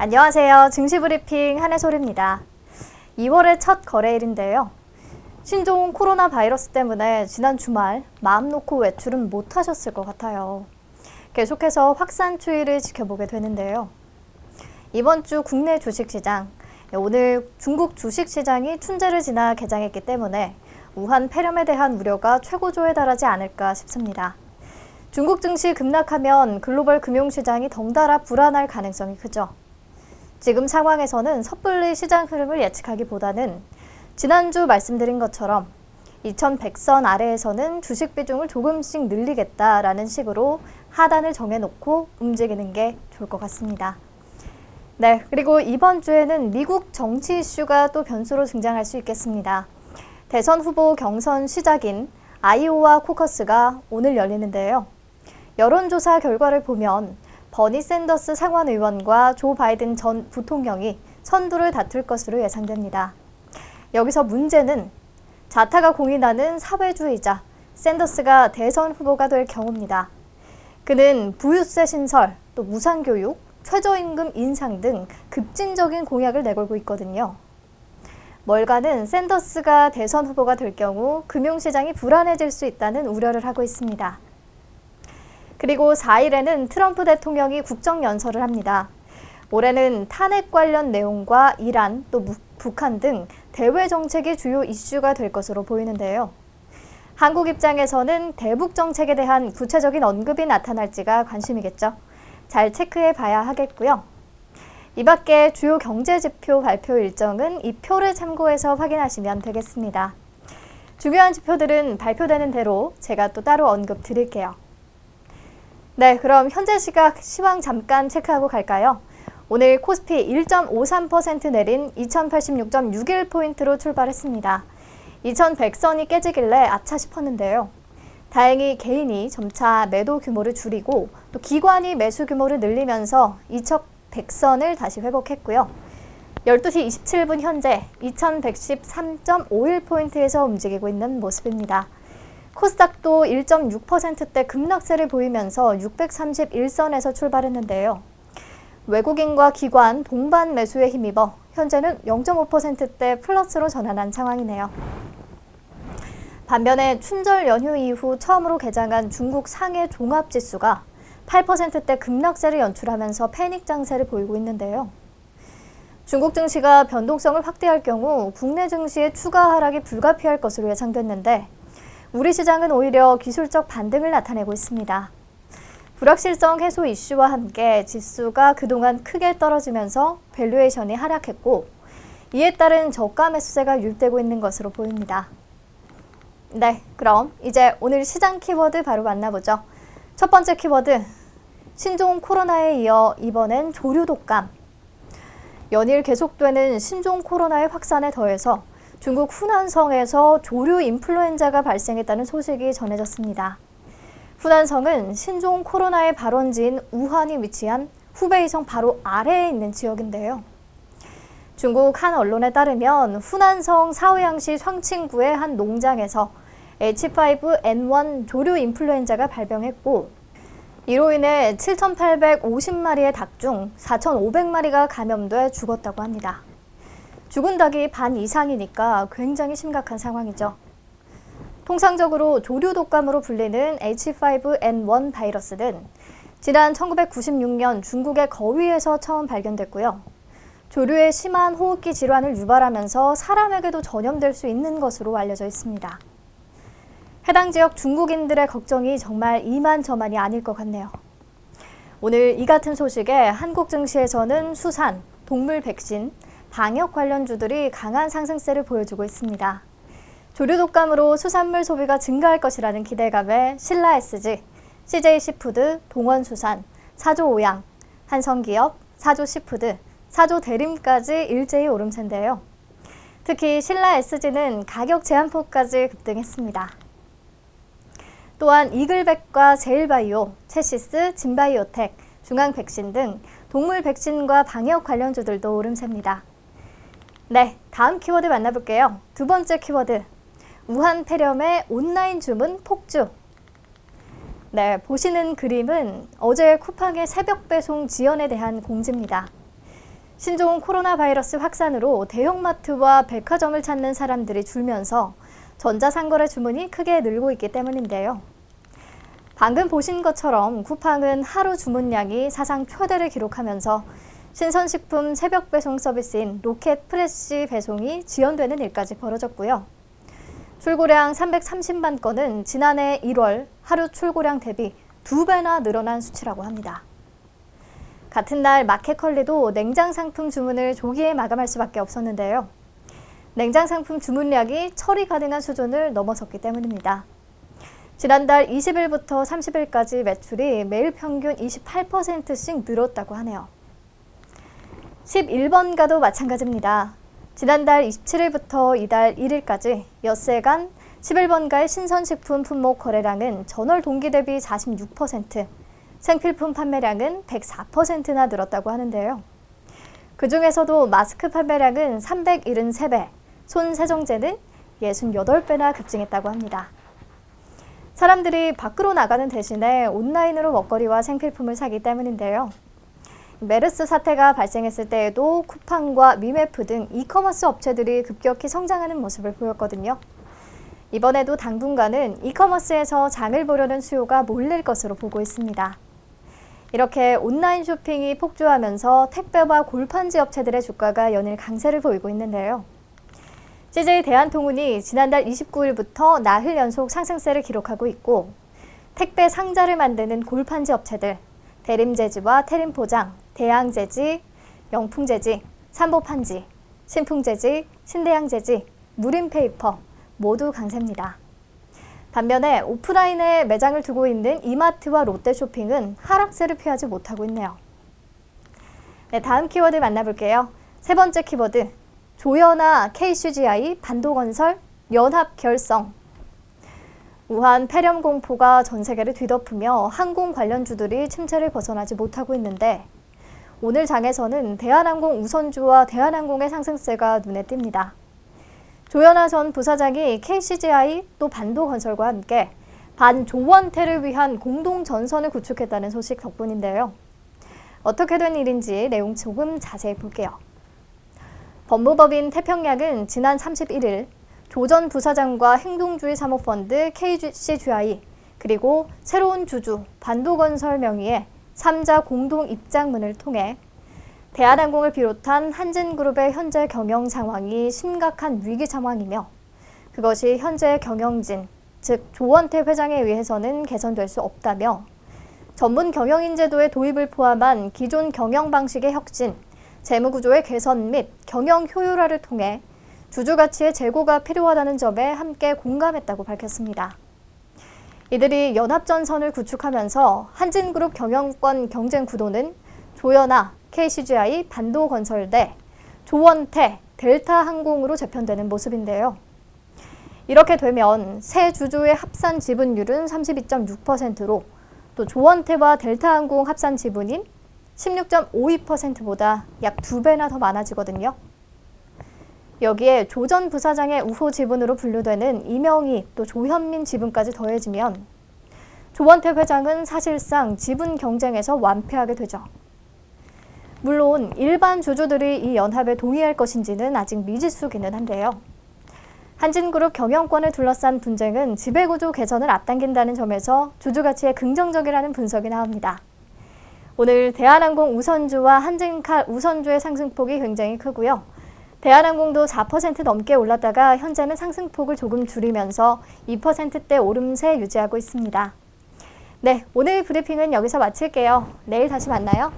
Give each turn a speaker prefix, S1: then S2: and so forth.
S1: 안녕하세요. 증시브리핑 한혜솔입니다. 2월의 첫 거래일인데요. 신종 코로나 바이러스 때문에 지난 주말 마음 놓고 외출은 못하셨을 것 같아요. 계속해서 확산 추이를 지켜보게 되는데요. 이번 주 국내 주식시장, 오늘 중국 주식시장이 춘제를 지나 개장했기 때문에 우한 폐렴에 대한 우려가 최고조에 달하지 않을까 싶습니다. 중국 증시 급락하면 글로벌 금융시장이 덩달아 불안할 가능성이 크죠. 지금 상황에서는 섣불리 시장 흐름을 예측하기보다는 지난주 말씀드린 것처럼 2100선 아래에서는 주식 비중을 조금씩 늘리겠다라는 식으로 하단을 정해놓고 움직이는 게 좋을 것 같습니다. 네, 그리고 이번 주에는 미국 정치 이슈가 또 변수로 등장할 수 있겠습니다. 대선 후보 경선 시작인 아이오와 코커스가 오늘 열리는데요. 여론조사 결과를 보면 버니 샌더스 상원 의원과 조 바이든 전 부통령이 선두를 다툴 것으로 예상됩니다. 여기서 문제는 좌타가 공인하는 사회주의자 샌더스가 대선 후보가 될 경우입니다. 그는 부유세 신설, 또 무상교육, 최저임금 인상 등 급진적인 공약을 내걸고 있거든요. 월가는 샌더스가 대선 후보가 될 경우 금융시장이 불안해질 수 있다는 우려를 하고 있습니다. 그리고 4일에는 트럼프 대통령이 국정연설을 합니다. 올해는 탄핵 관련 내용과 이란, 또 북한 등 대외 정책이 주요 이슈가 될 것으로 보이는데요. 한국 입장에서는 대북 정책에 대한 구체적인 언급이 나타날지가 관심이겠죠. 잘 체크해 봐야 하겠고요. 이 밖에 주요 경제지표 발표 일정은 이 표를 참고해서 확인하시면 되겠습니다. 중요한 지표들은 발표되는 대로 제가 또 따로 언급 드릴게요. 네, 그럼 현재 시각 시황 잠깐 체크하고 갈까요? 오늘 코스피 1.53% 내린 2086.61포인트로 출발했습니다. 2100선이 깨지길래 아차 싶었는데요. 다행히 개인이 점차 매도 규모를 줄이고 또 기관이 매수 규모를 늘리면서 2100선을 다시 회복했고요. 12시 27분 현재 2113.51포인트에서 움직이고 있는 모습입니다. 코스닥도 1.6%대 급락세를 보이면서 631선에서 출발했는데요. 외국인과 기관 동반 매수에 힘입어 현재는 0.5%대 플러스로 전환한 상황이네요. 반면에 춘절 연휴 이후 처음으로 개장한 중국 상해 종합지수가 8%대 급락세를 연출하면서 패닉 장세를 보이고 있는데요. 중국 증시가 변동성을 확대할 경우 국내 증시의 추가 하락이 불가피할 것으로 예상됐는데 우리 시장은 오히려 기술적 반등을 나타내고 있습니다. 불확실성 해소 이슈와 함께 지수가 그동안 크게 떨어지면서 밸류에이션이 하락했고 이에 따른 저가 매수세가 유입되고 있는 것으로 보입니다. 네, 그럼 이제 오늘 시장 키워드 바로 만나보죠. 첫 번째 키워드, 신종 코로나에 이어 이번엔 조류 독감. 연일 계속되는 신종 코로나의 확산에 더해서 중국 후난성에서 조류 인플루엔자가 발생했다는 소식이 전해졌습니다. 후난성은 신종 코로나의 발원지인 우한이 위치한 후베이성 바로 아래에 있는 지역인데요. 중국 한 언론에 따르면 후난성 사오양시 샹칭구의 한 농장에서 H5N1 조류 인플루엔자가 발병했고 이로 인해 7,850마리의 닭 중 4,500마리가 감염돼 죽었다고 합니다. 죽은 닭이 반 이상이니까 굉장히 심각한 상황이죠. 통상적으로 조류 독감으로 불리는 H5N1 바이러스는 지난 1996년 중국의 거위에서 처음 발견됐고요. 조류의 심한 호흡기 질환을 유발하면서 사람에게도 전염될 수 있는 것으로 알려져 있습니다. 해당 지역 중국인들의 걱정이 정말 이만저만이 아닐 것 같네요. 오늘 이 같은 소식에 한국 증시에서는 수산, 동물 백신, 방역 관련주들이 강한 상승세를 보여주고 있습니다. 조류 독감으로 수산물 소비가 증가할 것이라는 기대감에 신라SG, CJ시푸드, 동원수산, 사조오양, 한성기업, 사조시푸드, 사조대림까지 일제히 오름세인데요. 특히 신라SG는 가격 제한폭까지 급등했습니다. 또한 이글백과 제일바이오, 체시스, 진바이오텍, 중앙백신 등 동물 백신과 방역 관련주들도 오름세입니다. 네, 다음 키워드 만나볼게요. 두 번째 키워드, 우한 폐렴의 온라인 주문 폭주. 네, 보시는 그림은 어제 쿠팡의 새벽 배송 지연에 대한 공지입니다. 신종 코로나 바이러스 확산으로 대형마트와 백화점을 찾는 사람들이 줄면서 전자상거래 주문이 크게 늘고 있기 때문인데요. 방금 보신 것처럼 쿠팡은 하루 주문량이 사상 최대를 기록하면서 신선식품 새벽 배송 서비스인 로켓 프레시 배송이 지연되는 일까지 벌어졌고요. 출고량 330만 건은 지난해 1월 하루 출고량 대비 2배나 늘어난 수치라고 합니다. 같은 날 마켓컬리도 냉장 상품 주문을 조기에 마감할 수밖에 없었는데요. 냉장 상품 주문량이 처리 가능한 수준을 넘어섰기 때문입니다. 지난달 20일부터 30일까지 매출이 매일 평균 28%씩 늘었다고 하네요. 11번가도 마찬가지입니다. 지난달 27일부터 이달 1일까지 엿새간 11번가의 신선식품 품목 거래량은 전월 동기 대비 46%, 생필품 판매량은 104%나 늘었다고 하는데요. 그중에서도 마스크 판매량은 373배, 손 세정제는 68배나 급증했다고 합니다. 사람들이 밖으로 나가는 대신에 온라인으로 먹거리와 생필품을 사기 때문인데요. 메르스 사태가 발생했을 때에도 쿠팡과 미메프 등 이커머스 업체들이 급격히 성장하는 모습을 보였거든요. 이번에도 당분간은 이커머스에서 장을 보려는 수요가 몰릴 것으로 보고 있습니다. 이렇게 온라인 쇼핑이 폭주하면서 택배와 골판지 업체들의 주가가 연일 강세를 보이고 있는데요. CJ 대한통운이 지난달 29일부터 나흘 연속 상승세를 기록하고 있고 택배 상자를 만드는 골판지 업체들, 대림재지와 태림포장, 대양재지, 영풍재지, 삼보판지, 신풍재지, 신대양재지, 무림페이퍼 모두 강세입니다. 반면에 오프라인에 매장을 두고 있는 이마트와 롯데쇼핑은 하락세를 피하지 못하고 있네요. 네, 다음 키워드 만나볼게요. 세 번째 키워드, 조연아 KCGI 반도건설 연합 결성. 우한 폐렴 공포가 전 세계를 뒤덮으며 항공 관련주들이 침체를 벗어나지 못하고 있는데 오늘 장에서는 대한항공 우선주와 대한항공의 상승세가 눈에 띕니다. 조연아 전 부사장이 KCGI 또 반도건설과 함께 반조원태를 위한 공동전선을 구축했다는 소식 덕분인데요. 어떻게 된 일인지 내용 조금 자세히 볼게요. 법무법인 태평양은 지난 31일 조 전 부사장과 행동주의 사모펀드 KCGI 그리고 새로운 주주 반도건설 명의의 3자 공동 입장문을 통해 대한항공을 비롯한 한진그룹의 현재 경영 상황이 심각한 위기 상황이며 그것이 현재 경영진, 즉 조원태 회장에 의해서는 개선될 수 없다며 전문 경영인 제도의 도입을 포함한 기존 경영 방식의 혁신, 재무구조의 개선 및 경영 효율화를 통해 주주가치의 제고가 필요하다는 점에 함께 공감했다고 밝혔습니다. 이들이 연합전선을 구축하면서 한진그룹 경영권 경쟁 구도는 조연아, KCGI, 반도건설대, 조원태, 델타항공으로 재편되는 모습인데요. 이렇게 되면 새 주주의 합산 지분율은 32.6%로 또 조원태와 델타항공 합산 지분인 16.52%보다 약 2배나 더 많아지거든요. 여기에 조 전 부사장의 우호 지분으로 분류되는 이명희 또 조현민 지분까지 더해지면 조원태 회장은 사실상 지분 경쟁에서 완패하게 되죠. 물론 일반 주주들이 이 연합에 동의할 것인지는 아직 미지수기는 한데요. 한진그룹 경영권을 둘러싼 분쟁은 지배구조 개선을 앞당긴다는 점에서 주주가치에 긍정적이라는 분석이 나옵니다. 오늘 대한항공 우선주와 한진칼 우선주의 상승폭이 굉장히 크고요. 대한항공도 4% 넘게 올랐다가 현재는 상승폭을 조금 줄이면서 2%대 오름세 유지하고 있습니다. 네, 오늘 브리핑은 여기서 마칠게요. 내일 다시 만나요.